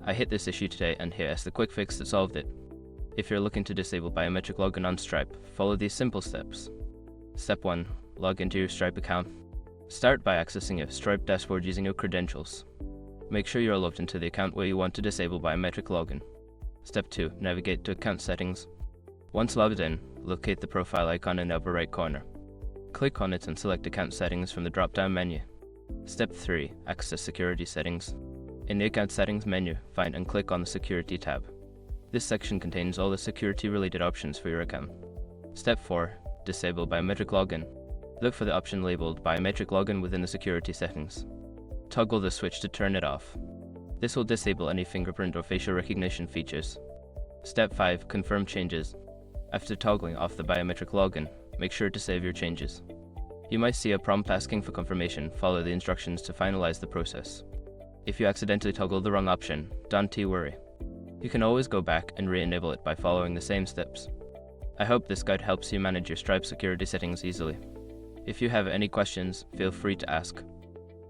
I hit this issue today and here is the quick fix that solved it. If you're looking to disable biometric login on Stripe, follow these simple steps. Step 1. Log into your Stripe account. Start by accessing your Stripe dashboard using your credentials. Make sure you are logged into the account where you want to disable biometric login. Step 2. Navigate to account settings. Once logged in, locate the profile icon in the upper right corner. Click on it and select account settings from the drop-down menu. Step 3. Access security settings. In the account settings menu, find and click on the security tab. This section contains all the security-related options for your account. Step 4. Disable biometric login. Look for the option labeled Biometric Login within the security settings. Toggle the switch to turn it off. This will disable any fingerprint or facial recognition features. Step 5. Confirm changes. After toggling off the biometric login, make sure to save your changes. You might see a prompt asking for confirmation. Follow the instructions to finalize the process. If you accidentally toggle the wrong option, don't worry. You can always go back and re-enable it by following the same steps. I hope this guide helps you manage your Stripe security settings easily. If you have any questions, feel free to ask.